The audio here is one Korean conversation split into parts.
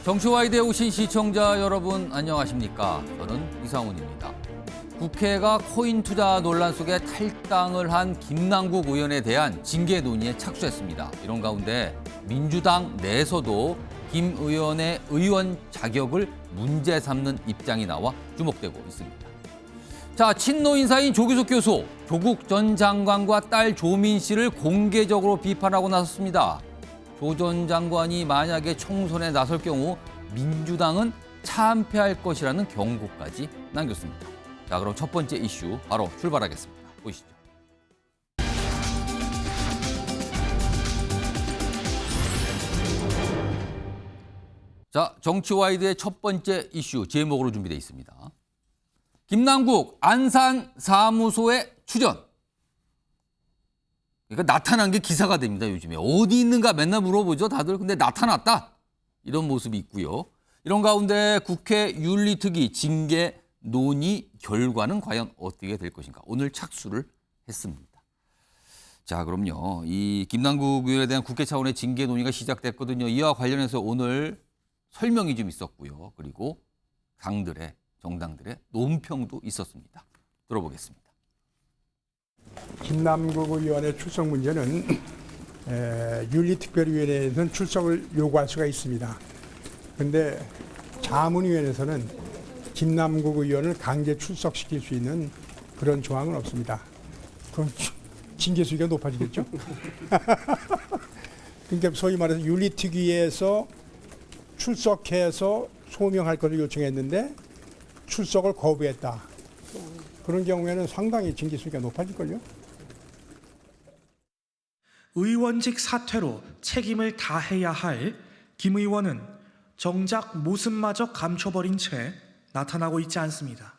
정치와이드에 오신 시청자 여러분 안녕하십니까? 저는 이상훈입니다. 국회가 코인 투자 논란 속에 탈당을 한 김남국 의원에 대한 징계 논의에 착수했습니다. 이런 가운데 민주당 내에서도 김 의원의 의원 자격을 문제 삼는 입장이 나와 주목되고 있습니다. 자, 친노 인사인 조규석 교수, 조국 전 장관과 딸 조민 씨를 공개적으로 비판하고 나섰습니다. 조 전 장관이 만약에 총선에 나설 경우 민주당은 참패할 것이라는 경고까지 남겼습니다. 자, 그럼 첫 번째 이슈 바로 출발하겠습니다. 보시죠. 자, 정치와이드의 첫 번째 이슈 제목으로 준비되어 있습니다. 김남국 안산 사무소에 출연. 그러니까 나타난 게 기사가 됩니다, 요즘에. 어디 있는가 맨날 물어보죠, 다들. 근데 나타났다. 이런 모습이 있고요. 이런 가운데 국회 윤리특위 징계 논의 결과는 과연 어떻게 될 것인가. 오늘 착수를 했습니다. 자, 그럼요. 이 김남국 의원에 대한 국회 차원의 징계 논의가 시작됐거든요. 이와 관련해서 오늘 설명이 좀 있었고요. 그리고 정당들의 논평도 있었습니다. 들어보겠습니다. 김남국 의원의 출석 문제는 윤리특별위원회에서는 출석을 요구할 수가 있습니다. 그런데 자문위원회에서는 김남국 의원을 강제 출석시킬 수 있는 그런 조항은 없습니다. 그럼 징계 수위가 높아지겠죠? 그러니까 소위 말해서 윤리특위에서 출석해서 소명할 것을 요청했는데 출석을 거부했다. 그런 경우에는 상당히 징계 수위가 높아질걸요? 의원직 사퇴로 책임을 다해야 할 김 의원은 정작 모습마저 감춰버린 채 나타나고 있지 않습니다.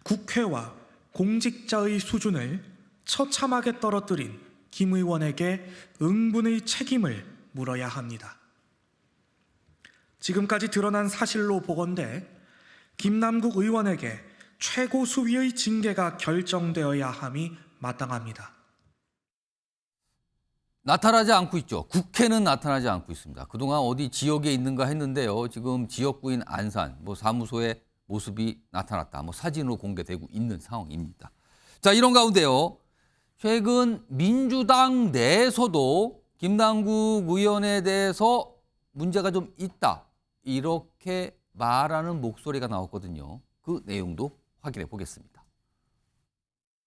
국회와 공직자의 수준을 처참하게 떨어뜨린 김 의원에게 응분의 책임을 물어야 합니다. 지금까지 드러난 사실로 보건대 김남국 의원에게 최고 수위의 징계가 결정되어야 함이 마땅합니다. 나타나지 않고 있죠. 국회는 나타나지 않고 있습니다. 그동안 어디 지역에 있는가 했는데요. 지금 지역구인 안산 사무소의 모습이 나타났다. 사진으로 공개되고 있는 상황입니다. 자, 이런 가운데요. 최근 민주당 내에서도 김남국 의원에 대해서 문제가 좀 있다. 이렇게 말하는 목소리가 나왔거든요. 그 내용도 확인해 보겠습니다.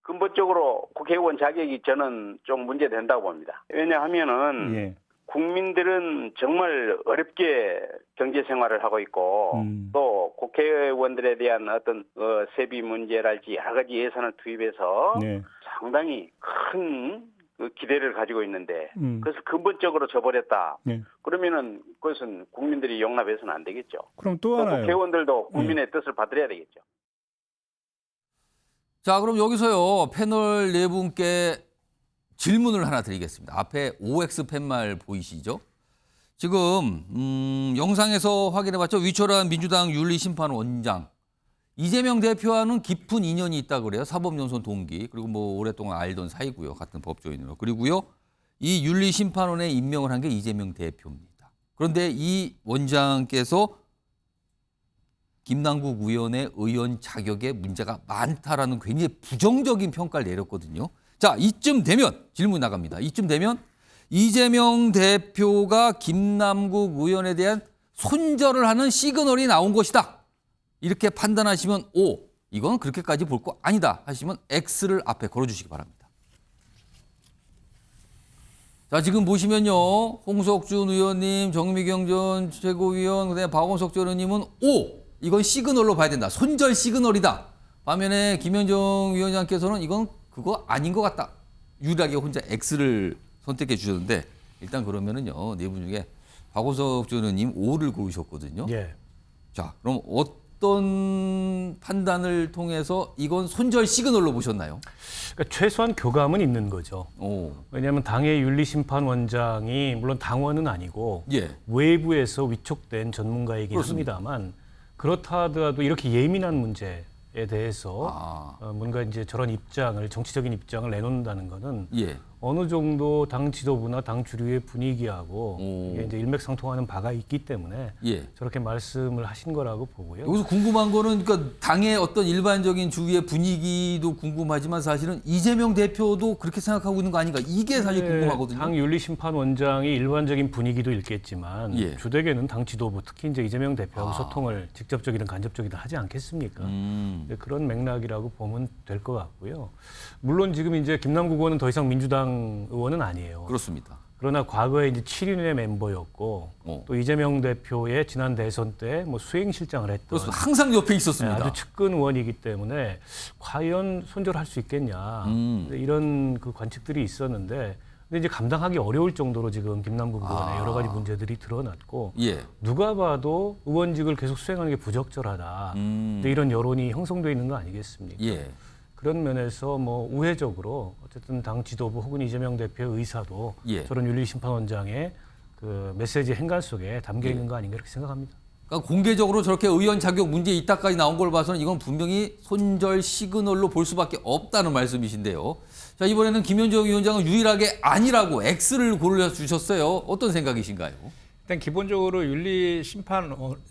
근본적으로 국회의원 자격이 저는 좀 문제된다고 봅니다. 왜냐하면은 국민들은 정말 어렵게 경제 생활을 하고 있고 또 국회의원들에 대한 어떤 세비 문제랄지 여러 가지 예산을 투입해서 상당히 큰 기대를 가지고 있는데 그래서 근본적으로 져버렸다. 그러면은 그것은 국민들이 용납해서는 안 되겠죠. 그럼 또 하나요. 국회의원들도 국민의 뜻을 받들어야 되겠죠. 자, 그럼 여기서요. 패널 네 분께 질문을 하나 드리겠습니다. 앞에 OX 팻말 보이시죠? 지금 영상에서 확인해봤죠. 위철한 민주당 윤리심판원장. 이재명 대표와는 깊은 인연이 있다고 그래요. 사법연수원 동기. 그리고 오랫동안 알던 사이고요. 같은 법조인으로. 그리고요. 이 윤리심판원에 임명을 한 게 이재명 대표입니다. 그런데 이 원장께서 김남국 의원의 의원 자격에 문제가 많다라는 굉장히 부정적인 평가를 내렸거든요. 자, 이쯤 되면 질문 나갑니다. 이쯤 되면 이재명 대표가 김남국 의원에 대한 손절을 하는 시그널이 나온 것이다. 이렇게 판단하시면 O, 이건 그렇게까지 볼 거 아니다 하시면 X를 앞에 걸어주시기 바랍니다. 자, 지금 보시면요. 홍석준 의원님, 정미경 전 최고위원, 그다음에 박원석 전 의원님은 O, 이건 시그널로 봐야 된다. 손절 시그널이다. 반면에 김현정 위원장께서는 이건 그거 아닌 것 같다. 유일하게 혼자 X를 선택해 주셨는데 일단 그러면은요. 네 분 중에 박원석 전 의원님 O를 고르셨거든요. 예. 자, 그럼 어떤 판단을 통해서 이건 손절 시그널로 보셨나요? 그러니까 최소한 교감은 있는 거죠. 왜냐하면 당의 윤리심판원장이 물론 당원은 아니고 외부에서 위촉된 전문가이긴 합니다만 그렇다 하더라도 이렇게 예민한 문제에 대해서 뭔가 이제 저런 입장을 정치적인 입장을 내놓는다는 거는 어느 정도 당 지도부나 당 주류의 분위기하고 이게 이제 일맥상통하는 바가 있기 때문에 저렇게 말씀을 하신 거라고 보고요. 여기서 궁금한 거는 그러니까 당의 어떤 일반적인 주위의 분위기도 궁금하지만 사실은 이재명 대표도 그렇게 생각하고 있는 거 아닌가 이게 사실 궁금하거든요. 당 윤리심판원장이 일반적인 분위기도 읽겠지만 주되게는 당 지도부 특히 이제 이재명 대표하고 소통을 직접적이든 간접적이든 하지 않겠습니까? 그런 맥락이라고 보면 될 것 같고요. 물론 지금 이제 김남국 의원은 더 이상 민주당 의원은 아니에요. 그렇습니다. 그러나 과거에 이제 7인의 멤버였고 또 이재명 대표의 지난 대선 때 뭐 수행실장을 했던 그렇습니다. 항상 옆에 있었습니다. 아주 측근 의원이기 때문에 과연 손절할 수 있겠냐 이런 그 관측들이 있었는데 근데 이제 감당하기 어려울 정도로 지금 김남국 의원의 여러 가지 문제들이 드러났고 누가 봐도 의원직을 계속 수행하는 게 부적절하다. 근데 이런 여론이 형성돼 있는 거 아니겠습니까? 그런 면에서 뭐 우회적으로 어쨌든 당 지도부 혹은 이재명 대표의 의사도 저런 윤리심판원장의 그 메시지 행간 속에 담겨 있는 거 아닌가 이렇게 생각합니다. 그러니까 공개적으로 저렇게 의원 자격 문제 있다까지 나온 걸 봐서는 이건 분명히 손절 시그널로 볼 수밖에 없다는 말씀이신데요. 자, 이번에는 김현정 위원장은 유일하게 아니라고 X를 고르셔주셨어요. 어떤 생각이신가요? 일단 기본적으로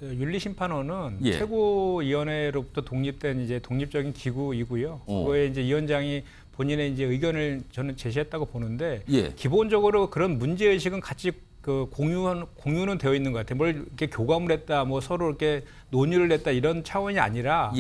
윤리심판원은 최고위원회로부터 독립된 이제 독립적인 기구이고요. 그거에 이제 위원장이 본인의 이제 의견을 저는 제시했다고 보는데 기본적으로 그런 문제 의식은 같이 그 공유는 되어 있는 것 같아요. 뭘 이렇게 교감을 했다, 뭐 서로 이렇게 논의를 했다 이런 차원이 아니라.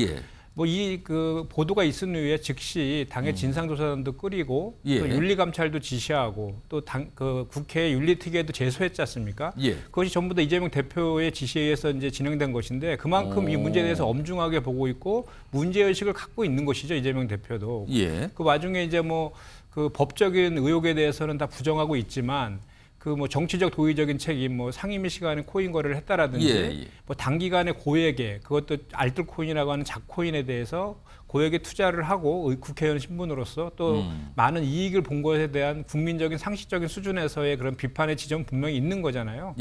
뭐 이 그 보도가 있은 이후에 즉시 당의 진상조사단도 꾸리고 또 윤리감찰도 지시하고 또 그 국회 윤리특위에도 제소했지 않습니까? 그것이 전부 다 이재명 대표의 지시에 의해서 이제 진행된 것인데 그만큼 이 문제에 대해서 엄중하게 보고 있고 문제의식을 갖고 있는 것이죠. 이재명 대표도. 그 와중에 이제 뭐 그 법적인 의혹에 대해서는 다 부정하고 있지만 그 뭐 정치적 도의적인 책임, 뭐 상임위 시간에 코인 거래를 했다라든지 뭐 단기간에 고액의 그것도 알뜰코인이라고 하는 작코인에 대해서 고액의 투자를 하고 국회의원 신분으로서 또 많은 이익을 본 것에 대한 국민적인 상식적인 수준에서의 그런 비판의 지점은 분명히 있는 거잖아요.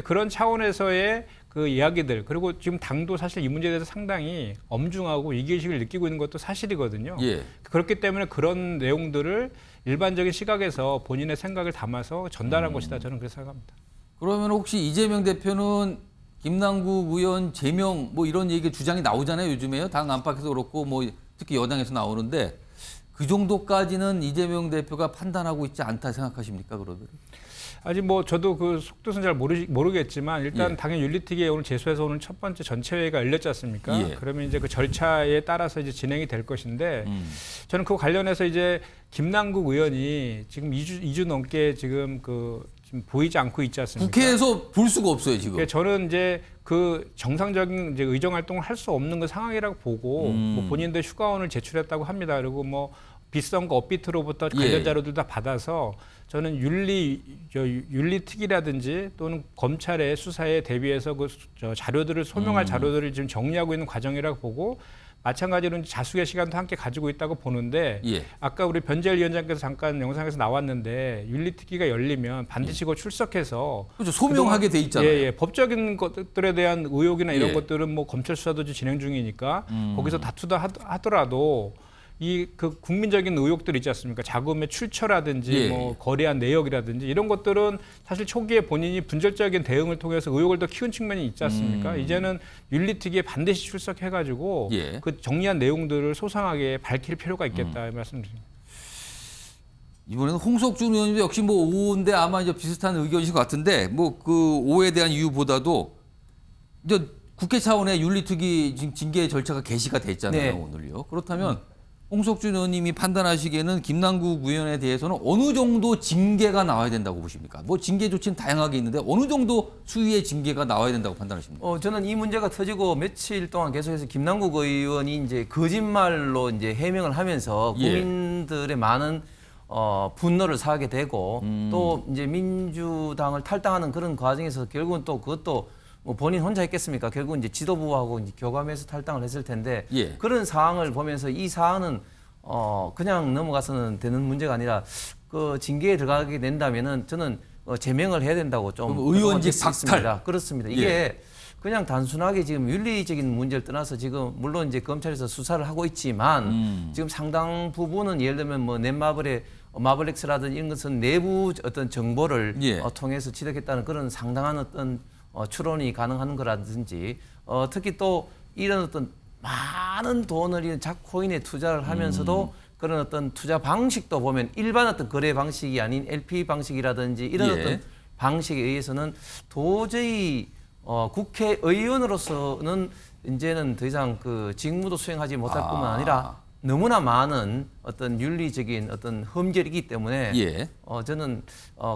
그런 차원에서의 그 이야기들 그리고 지금 당도 사실 이 문제에 대해서 상당히 엄중하고 위기의식을 느끼고 있는 것도 사실이거든요. 그렇기 때문에 그런 내용들을 일반적인 시각에서 본인의 생각을 담아서 전달한 것이다. 저는 그렇게 생각합니다. 그러면 혹시 이재명 대표는 김남국 의원 제명 뭐 이런 얘기 주장이 나오잖아요. 요즘에요. 당 안팎에서 그렇고 뭐 특히 여당에서 나오는데 그 정도까지는 이재명 대표가 판단하고 있지 않다 생각하십니까? 그러면? 아직 뭐 저도 그 속도는 잘 모르겠지만 일단 당연 윤리특위에 오늘 제소해서 오늘 첫 번째 전체 회의가 열렸지 않습니까? 그러면 이제 그 절차에 따라서 이제 진행이 될 것인데 저는 그 관련해서 이제 김남국 의원이 지금 2주 넘게 지금 지금 보이지 않고 있지 않습니까? 국회에서 볼 수가 없어요 지금. 저는 이제 그 정상적인 이제 의정 활동을 할 수 없는 그 상황이라고 보고 뭐 본인들 휴가원을 제출했다고 합니다. 그리고 뭐 빗선거 업비트로부터 관련 자료들 다 받아서 저는 윤리특위라든지 또는 검찰의 수사에 대비해서 그 자료들을 소명할 자료들을 지금 정리하고 있는 과정이라고 보고 마찬가지로 자숙의 시간도 함께 가지고 있다고 보는데 아까 우리 변재일 위원장께서 잠깐 영상에서 나왔는데 윤리특위가 열리면 반드시 그 출석해서 그렇죠. 소명하게 돼 있잖아요. 법적인 것들에 대한 의혹이나 이런 것들은 뭐 검찰 수사도 진행 중이니까 거기서 다투다 하더라도 이 그 국민적인 의혹들 있지 않습니까? 자금의 출처라든지 뭐 거래한 내역이라든지 이런 것들은 사실 초기에 본인이 분절적인 대응을 통해서 의혹을 더 키운 측면이 있지 않습니까? 이제는 윤리특위에 반드시 출석해가지고 그 정리한 내용들을 소상하게 밝힐 필요가 있겠다 말씀드립니다. 이번에는 홍석준 의원님도 역시 뭐 오인데 아마 이제 비슷한 의견이실 것 같은데 뭐 그 오에 대한 이유보다도 이제 국회 차원의 윤리특위 징계 절차가 개시가 됐잖아요 오늘요. 그렇다면 홍석준 의원님이 판단하시기에는 김남국 의원에 대해서는 어느 정도 징계가 나와야 된다고 보십니까? 뭐 징계 조치는 다양하게 있는데 어느 정도 수위의 징계가 나와야 된다고 판단하십니까? 저는 이 문제가 터지고 며칠 동안 계속해서 김남국 의원이 이제 거짓말로 이제 해명을 하면서 국민들의 많은 분노를 사게 되고 또 이제 민주당을 탈당하는 그런 과정에서 결국은 또 그것도 뭐 본인 혼자 했겠습니까? 결국은 이제 지도부하고 이제 교감해서 탈당을 했을 텐데 그런 상황을 보면서 이 사안은 그냥 넘어가서는 되는 문제가 아니라 그 징계에 들어가게 된다면은 저는 제명을 해야 된다고 좀 의원직 박탈. 그렇습니다. 이게 그냥 단순하게 지금 윤리적인 문제를 떠나서 지금 물론 이제 검찰에서 수사를 하고 있지만 지금 상당 부분은 예를 들면 뭐 넷마블의 마블렉스라든지 이런 것은 내부 어떤 정보를 예. 통해서 취득했다는 그런 상당한 어떤 추론이 가능한 거라든지 특히 또 이런 어떤 많은 돈을 이런 코인에 투자를 하면서도 그런 어떤 투자 방식도 보면 일반 어떤 거래 방식이 아닌 LP 방식이라든지 이런 예. 어떤 방식에 의해서는 도저히 국회의원으로서는 이제는 더 이상 그 직무도 수행하지 못할 뿐만 아니라 너무나 많은 어떤 윤리적인 어떤 흠결이기 때문에 예. 저는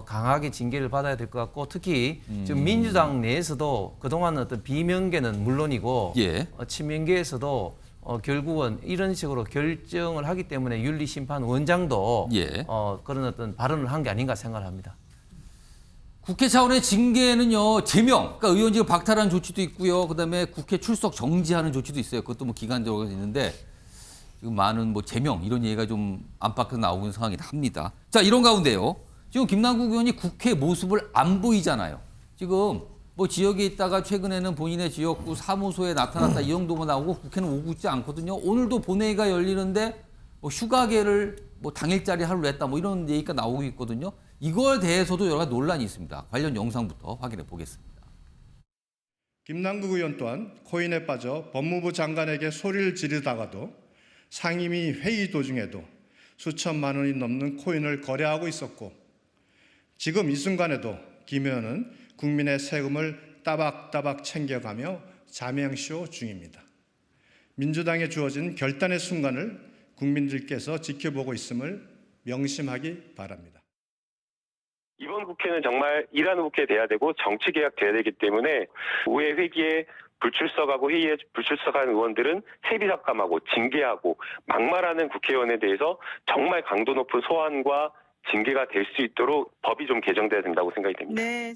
강하게 징계를 받아야 될 것 같고 특히 지금 민주당 내에서도 그동안 어떤 비명계는 물론이고 예. 친명계에서도 결국은 이런 식으로 결정을 하기 때문에 윤리심판원장도 예. 그런 어떤 발언을 한 게 아닌가 생각을 합니다. 국회 차원의 징계는요, 제명, 그러니까 의원직을 박탈하는 조치도 있고요. 그다음에 국회 출석 정지하는 조치도 있어요. 그것도 뭐 기간적으로 있는데 지금 많은 뭐 제명 이런 얘기가 좀 안팎에서 나오고 있는 상황이긴 합니다. 자, 이런 가운데요. 지금 김남국 의원이 국회 모습을 안 보이잖아요. 지금 뭐 지역에 있다가 최근에는 본인의 지역구 사무소에 나타났다 이 정도만 나오고 국회는 오고 있지 않거든요. 오늘도 본회의가 열리는데 뭐 휴가계를 뭐 당일짜리 하루 냈다 뭐 이런 얘기가 나오고 있거든요. 이거에 대해서도 여러 가지 논란이 있습니다. 관련 영상부터 확인해 보겠습니다. 김남국 의원 또한 코인에 빠져 법무부 장관에게 소리를 지르다가도 상임위 회의 도중에도 수천만 원이 넘는 코인을 거래하고 있었고 지금 이 순간에도 김 의원은 국민의 세금을 따박따박 챙겨가며 자명쇼 중입니다. 민주당에 주어진 결단의 순간을 국민들께서 지켜보고 있음을 명심하기 바랍니다. 이번 국회는 정말 일하는 국회 돼야 되고 정치 개혁 돼야 되기 때문에 의회 회기에 불출석하고 회의에 불출석한 의원들은 세비 삭감하고 징계하고 막말하는 국회의원에 대해서 정말 강도 높은 소환과 징계가 될 수 있도록 법이 좀 개정돼야 된다고 생각이 됩니다. 네.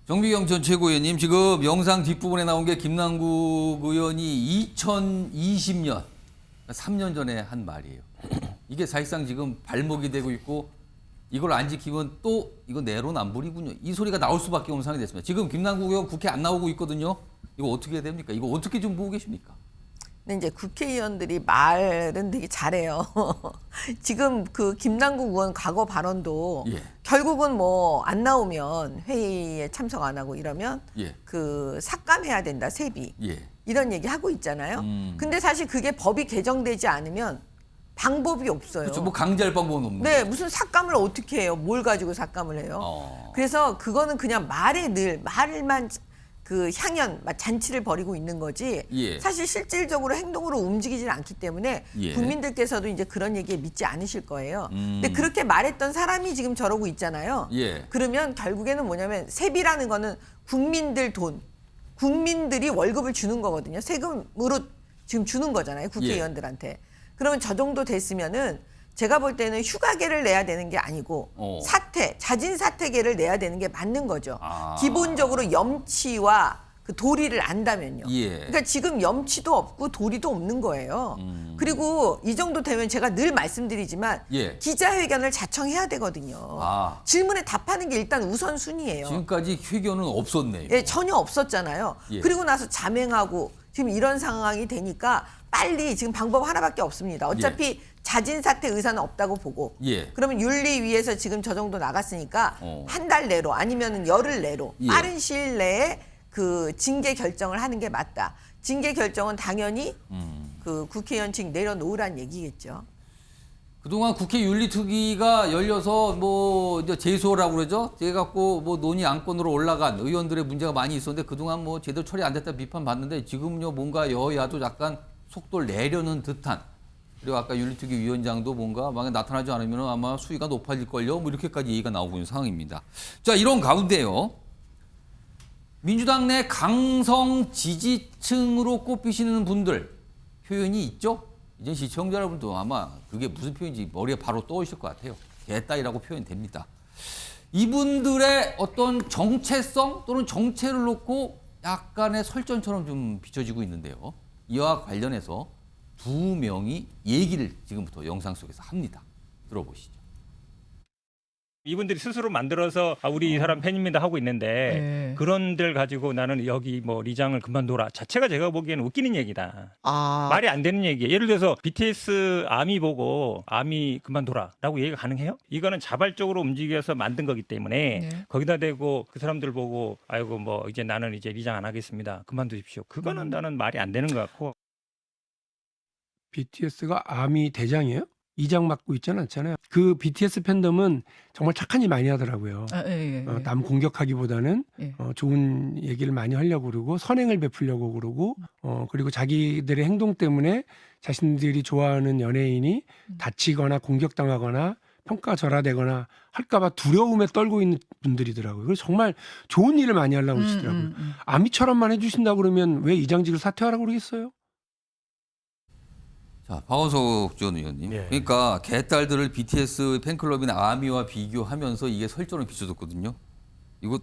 정미경 전 최고위원님, 지금 영상 뒷부분에 나온 게 김남국 의원이 2020년, 3년 전에 한 말이에요. 이게 사실상 지금 발목이 되고 있고 이걸 안 지키면 또 이거 내로남불이군요. 이 소리가 나올 수밖에 없는 상황이 됐습니다. 지금 김남국 의원 국회 안 나오고 있거든요. 이거 어떻게 해야 됩니까? 이거 어떻게 좀 보고 계십니까? 근데 이제 국회의원들이 말은 되게 잘해요. 지금 그 김남국 의원 과거 발언도 예. 결국은 뭐 안 나오면 회의에 참석 안 하고 이러면 예. 그 삭감해야 된다 세비 예. 이런 얘기 하고 있잖아요. 근데 사실 그게 법이 개정되지 않으면 방법이 없어요. 그렇죠. 뭐 강제할 방법은 없는 네, 거죠. 무슨 삭감을 어떻게 해요? 뭘 가지고 삭감을 해요? 그래서 그거는 그냥 말만 그 향연, 잔치를 벌이고 있는 거지. 예. 사실 실질적으로 행동으로 움직이질 않기 때문에 예. 국민들께서도 이제 그런 얘기에 믿지 않으실 거예요. 근데 그렇게 말했던 사람이 지금 저러고 있잖아요. 예. 그러면 결국에는 뭐냐면 세비라는 거는 국민들 돈, 국민들이 월급을 주는 거거든요. 세금으로 지금 주는 거잖아요. 국회의원들한테. 그러면 저 정도 됐으면은 제가 볼 때는 휴가계를 내야 되는 게 아니고 자진 사퇴계를 내야 되는 게 맞는 거죠. 기본적으로 염치와 그 도리를 안다면요. 예. 그러니까 지금 염치도 없고 도리도 없는 거예요. 그리고 이 정도 되면 제가 늘 말씀드리지만 예. 기자회견을 자청해야 되거든요. 질문에 답하는 게 일단 우선순위예요. 지금까지 회견은 없었네요. 예, 전혀 없었잖아요. 예. 그리고 나서 자맹하고 지금 이런 상황이 되니까 빨리 지금 방법 하나밖에 없습니다. 어차피 자진 사퇴 의사는 없다고 보고 예. 그러면 윤리위에서 지금 저 정도 나갔으니까 한 달 내로 아니면 열흘 내로 예. 빠른 시일 내에 그 징계 결정을 하는 게 맞다. 징계 결정은 당연히 그 국회의원직 내려놓으란 얘기겠죠. 그동안 국회 윤리특위가 열려서 뭐 이제 제소라고 그러죠. 돼 갖고 뭐 논의 안건으로 올라간 의원들의 문제가 많이 있었는데 그동안 뭐 제대로 처리 안 됐다 비판 받는데 지금요 뭔가 여야도 약간 속도를 내려는 듯한, 그리고 아까 윤리특위 위원장도 뭔가 만약 나타나지 않으면 아마 수위가 높아질걸요. 뭐 이렇게까지 얘기가 나오고 있는 상황입니다. 자, 이런 가운데요. 민주당 내 강성 지지층으로 꼽히시는 분들 표현이 있죠? 이제 시청자 여러분도 아마 그게 무슨 표현인지 머리에 바로 떠오르실 것 같아요. 개따위라고 표현됩니다. 이분들의 어떤 정체성 또는 정체를 놓고 약간의 설전처럼 좀 비춰지고 있는데요. 이와 관련해서 두 명이 얘기를 지금부터 영상 속에서 합니다. 들어보시죠. 이분들이 스스로 만들어서 우리 이 사람 팬입니다 하고 있는데 그런 데를 가지고 나는 여기 뭐 리장을 그만둬라 자체가 제가 보기에는 웃기는 얘기다. 말이 안 되는 얘기예요. 예를 들어서 BTS 아미 보고 아미 그만둬라라고 얘기가 가능해요? 이거는 자발적으로 움직여서 만든 거기 때문에 거기다 대고 그 사람들 보고 아이고 뭐 이제 나는 이제 리장 안 하겠습니다. 그만두십시오. 그거는 나는 말이 안 되는 것 같고. BTS가 아미 대장이에요? 이장 맡고 있지는 않잖아요. 그 BTS 팬덤은 정말 착한 일 많이 하더라고요. 남 공격하기보다는 좋은 얘기를 많이 하려고 그러고 선행을 베풀려고 그러고 그리고 자기들의 행동 때문에 자신들이 좋아하는 연예인이 다치거나 공격당하거나 평가절하되거나 할까봐 두려움에 떨고 있는 분들이더라고요. 그래서 정말 좋은 일을 많이 하려고 그러시더라고요. 아미처럼만 해주신다고 그러면 왜 이장직을 사퇴하라고 그러겠어요? 자, 박원석 전 의원님. 그러니까 개딸들을 BTS 팬클럽이나 아미와 비교하면서 이게 설전을 빚어줬거든요. 이거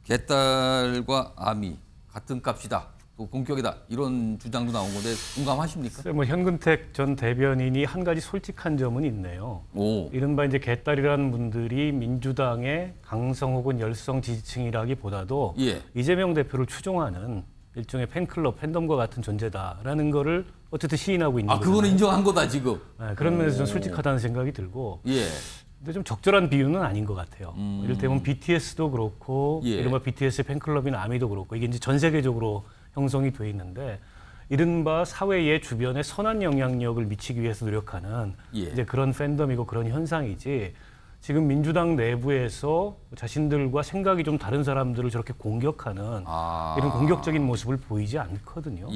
개딸과 아미 같은 값이다. 또 본격이다. 이런 주장도 나온 건데 공감하십니까? 뭐 현근택 전 대변인이 한 가지 솔직한 점은 있네요. 이른바 이제 개딸이라는 분들이 민주당의 강성 혹은 열성 지지층이라기보다도 이재명 대표를 추종하는 일종의 팬클럽, 팬덤과 같은 존재다라는 거를 어쨌든 시인하고 있는 거죠. 그거는 인정한 거다 지금. 네, 그런 면에서 좀 솔직하다는 생각이 들고. 근데 좀 적절한 비유는 아닌 것 같아요. 이를테면 BTS도 그렇고, 이른바 BTS 팬클럽이나 아미도 그렇고, 이게 이제 전 세계적으로 형성이 돼 있는데, 이른바 사회의 주변에 선한 영향력을 미치기 위해서 노력하는 이제 그런 팬덤이고 그런 현상이지. 지금 민주당 내부에서 자신들과 생각이 좀 다른 사람들을 저렇게 공격하는 이런 공격적인 모습을 보이지 않거든요.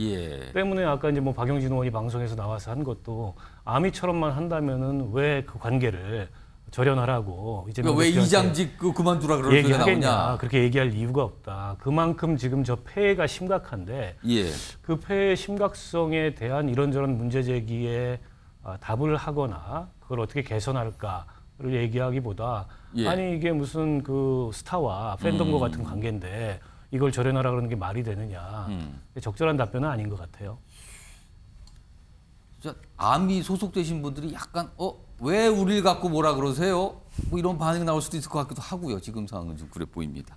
때문에 아까 이제 뭐 박영진 의원이 방송에서 나와서 한 것도 아미처럼만 한다면은 왜 그 관계를 절연하라고 이제 왜 이장직 그만두라 그럴 소리가 나오냐? 그렇게 얘기할 이유가 없다. 그만큼 지금 저 폐해가 심각한데 그 폐해의 심각성에 대한 이런저런 문제 제기에 답을 하거나 그걸 어떻게 개선할까? 를 얘기하기보다 아니 이게 무슨 그 스타와 팬덤과 같은 관계인데 이걸 절연하라 그러는 게 말이 되느냐. 적절한 답변은 아닌 것 같아요. 아미 소속되신 분들이 약간 왜 우리를 갖고 뭐라 그러세요? 뭐 이런 반응이 나올 수도 있을 것 같기도 하고요. 지금 상황은 좀 그래 보입니다.